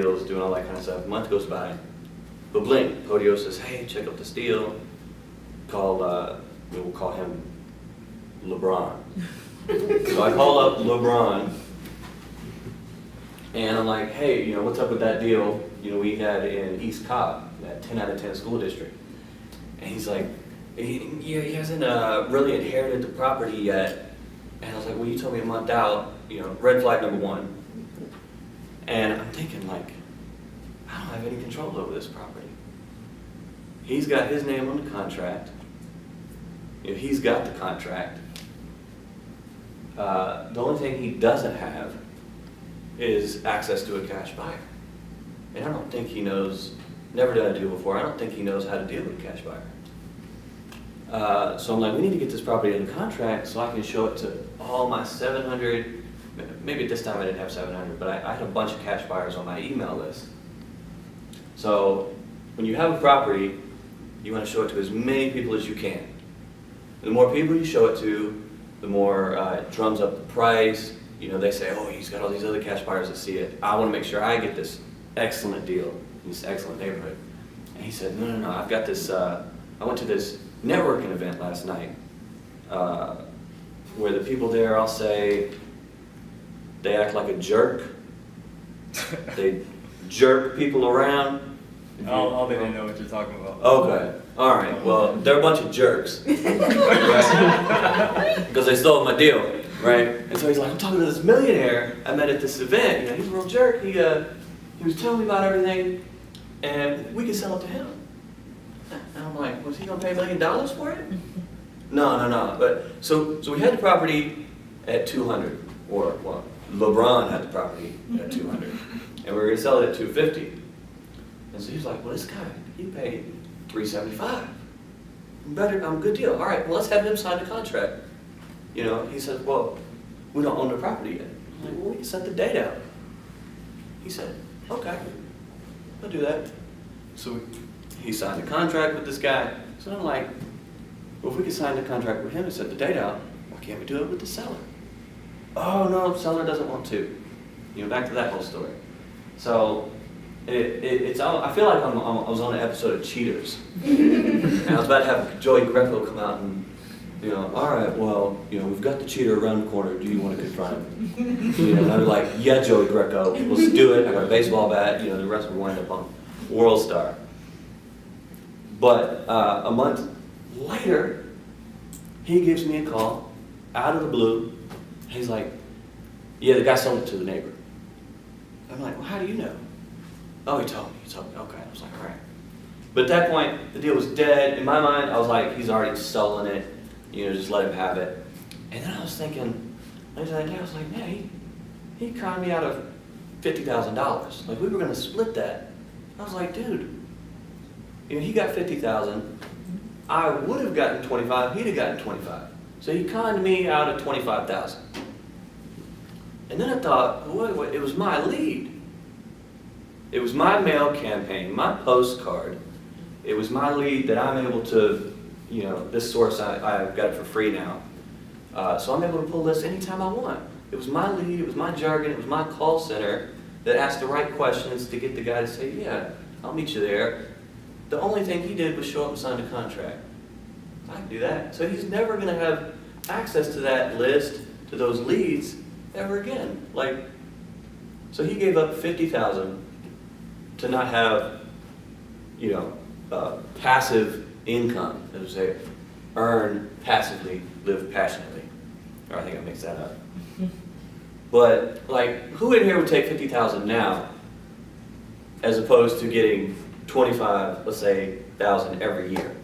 deals, doing all that kind of stuff. A month goes by, but bling, Podio says, hey, check out this deal called, we'll call him LeBron. So I call up LeBron, and I'm like, hey, you know, what's up with that deal, you know, we had in East Cobb, that 10 out of 10 school district. And he's like, he hasn't really inherited the property yet. And I was like, well, you told me a month out, you know, red flag number one. And I'm thinking, like, I don't have any control over this property. He's got his name on the contract. You know, he's got the contract. The only thing he doesn't have is access to a cash buyer. And I don't think he knows, never done a deal before, I don't think he knows how to deal with a cash buyer. So I'm like, we need to get this property in contract so I can show it to all my 700, maybe at this time I didn't have 700, but I had a bunch of cash buyers on my email list. So when you have a property, you want to show it to as many people as you can. The more people you show it to, the more it drums up the price. You know, they say, oh, he's got all these other cash buyers that see it. I want to make sure I get this excellent deal in this excellent neighborhood. And he said, no, I've got this, I went to this networking event last night where the people there, I'll say, they act like a jerk. They jerk people around. I'll let you know what you're talking about. Okay, all right, well, they're a bunch of jerks. Right? Because they stole my deal, right? And so he's like, I'm talking to this millionaire I met at this event. You know, he's a real jerk. He was telling me about everything, and we could sell it to him. And I'm like, was he gonna pay $1 million for it? No. But so we had the property at 200, or well, LeBron had the property at 200, and we were gonna sell it at 250. And so he's like, well, this guy, he paid $375. Good deal. All right, well, let's have him sign the contract. You know, he said, well, we don't own the property yet. I'm like, well, we can set the date out. He said, okay, I'll do that. So he signed the contract with this guy. So I'm like, well, if we can sign the contract with him and set the date out, why can't we do it with the seller? Oh, no, the seller doesn't want to. You know, back to that whole story. So it's I feel like I was on an episode of Cheaters. And I was about to have Joey Greco come out and, you know, all right, well, you know, we've got the cheater around the corner. Do you want to confront him? You know, and I'd be like, yeah, Joey Greco, let's do it. I got a baseball bat. You know, the rest will wind up on World Star. But a month later, he gives me a call out of the blue. He's like, yeah, the guy sold it to the neighbor. I'm like, well, how do you know? Oh, he told me. Okay. I was like, all right. But at that point, the deal was dead. In my mind, I was like, he's already stolen it. You know, just let him have it. And then I was thinking, I was like, man, he conned me out of $50,000. Like, we were going to split that. I was like, dude, you know, he got $50,000. I would have gotten 25. He'd have gotten 25. So he conned me out of 25,000. And then I thought, wait, it was my lead. It was my mail campaign, my postcard. It was my lead that I'm able to, you know, this source, I've got it for free now. So I'm able to pull this anytime I want. It was my lead, it was my jargon, it was my call center that asked the right questions to get the guy to say, yeah, I'll meet you there. The only thing he did was show up and sign a contract. I can do that. So he's never going to have access to that list, to those leads, ever again. Like, so he gave up $50,000 to not have, you know, passive income, as we say, earn passively, live passionately. Or I think I mixed that up. But like, who in here would take $50,000 now, as opposed to getting 25, let's say, thousand every year?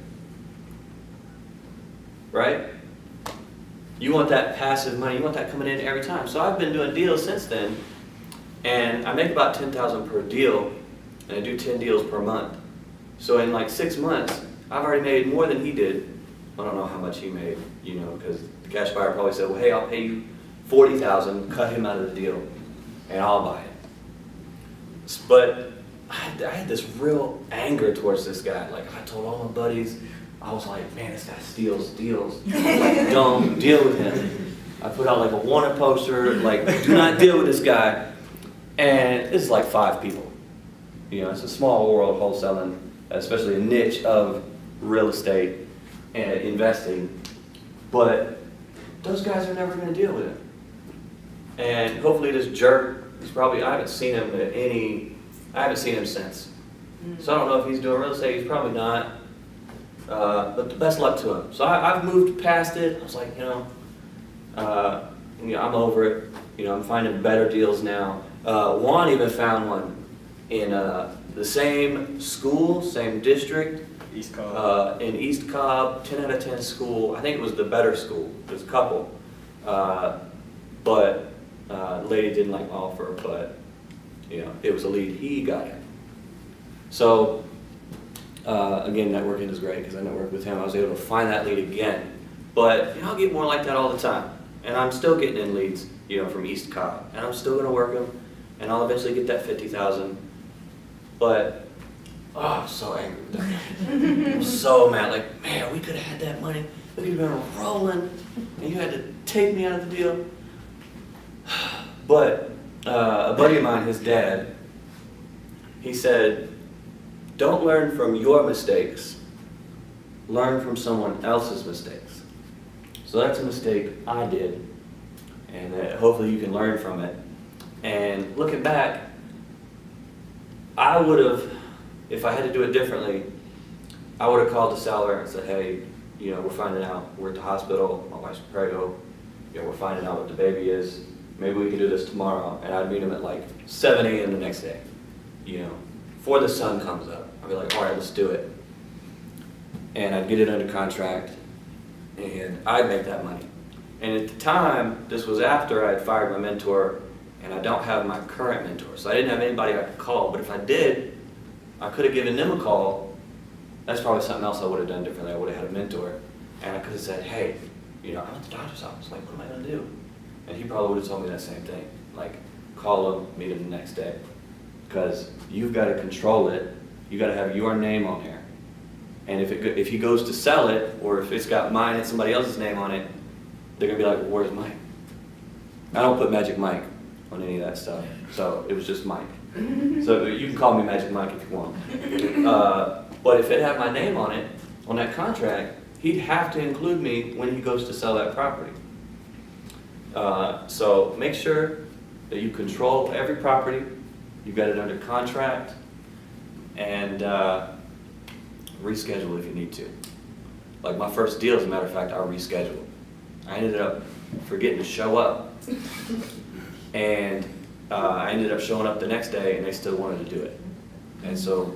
Right? You want that passive money, you want that coming in every time. So I've been doing deals since then, and I make about $10,000 per deal, and I do 10 deals per month. So in like 6 months, I've already made more than he did. I don't know how much he made, you know, because the cash buyer probably said, well, hey, I'll pay you $40,000, cut him out of the deal, and I'll buy it. But I had this real anger towards this guy. Like, I told all my buddies, I was like, man, this guy steals deals. Like, don't deal with him. I put out like a wanted poster, like, do not deal with this guy. And this is like 5 people. You know, it's a small world, wholesaling, especially a niche of real estate and investing. But those guys are never going to deal with it. And hopefully this jerk, I haven't seen him since. So I don't know if he's doing real estate, he's probably not. But the best luck to him. So I've moved past it. I was like, I'm over it. You know, I'm finding better deals now. Juan even found one in the same school, same district. East Cobb. In East Cobb, 10 out of 10 school. I think it was the better school. There's a couple. But the lady didn't like my offer, but it was a lead he got in. So again, networking is great because I networked with him. I was able to find that lead again. But I'll get more like that all the time. And I'm still getting in leads, from East Cobb. And I'm still going to work them. And I'll eventually get that 50,000. But I'm so angry with that. I'm so mad. Like, man, we could have had that money. We could have been rolling. And you had to take me out of the deal. But a buddy of mine, his dad, he said, don't learn from your mistakes. Learn from someone else's mistakes. So that's a mistake I did. And hopefully you can learn from it. And looking back, I would have, if I had to do it differently, I would have called the seller and said, hey, we're finding out, we're at the hospital, my wife's pregnant, we're finding out what the baby is, maybe we can do this tomorrow. And I'd meet him at like 7 a.m. the next day, before the sun comes up. I'd be like, all right, let's do it. And I'd get it under contract, and I'd make that money. And at the time, this was after I'd fired my mentor, and I don't have my current mentor. So I didn't have anybody I could call, but if I did, I could have given them a call. That's probably something else I would have done differently. I would have had a mentor, and I could have said, hey, I'm at the doctor's office, like, what am I gonna do? And he probably would have told me that same thing, like, call him, meet him the next day. Because you've got to control it, you got to have your name on there. And if he goes to sell it, or if it's got mine and somebody else's name on it, they're gonna be like, well, where's Mike? I don't put Magic Mike on any of that stuff, so it was just Mike. So you can call me Magic Mike if you want. But if it had my name on it, on that contract, he'd have to include me when he goes to sell that property. So make sure that you control every property, you've got it under contract, and reschedule if you need to. Like my first deal, as a matter of fact, I rescheduled. I ended up forgetting to show up. And I ended up showing up the next day, and they still wanted to do it. And so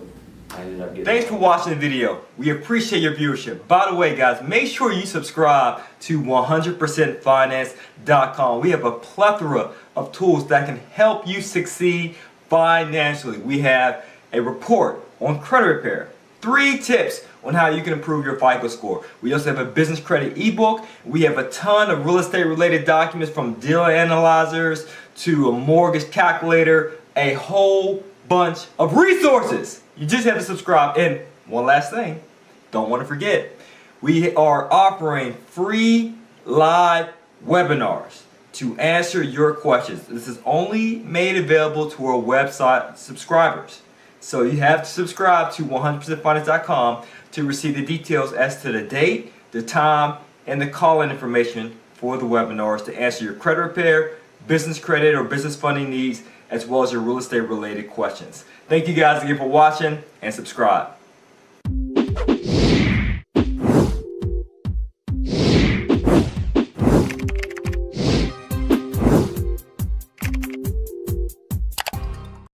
I ended up getting... Thanks for watching the video. We appreciate your viewership. By the way, guys, make sure you subscribe to 100%finance.com. We have a plethora of tools that can help you succeed financially. We have a report on credit repair, 3 tips on how you can improve your FICO score. We also have a business credit ebook. We have a ton of real estate related documents, from deal analyzers to a mortgage calculator, a whole bunch of resources. You just have to subscribe. And one last thing, don't want to forget, we are offering free live webinars to answer your questions. This is only made available to our website subscribers. So you have to subscribe to 100%finance.com to receive the details as to the date, the time, and the call-in information for the webinars to answer your credit repair, business credit, or business funding needs, as well as your real estate related questions. Thank you guys again for watching, and subscribe.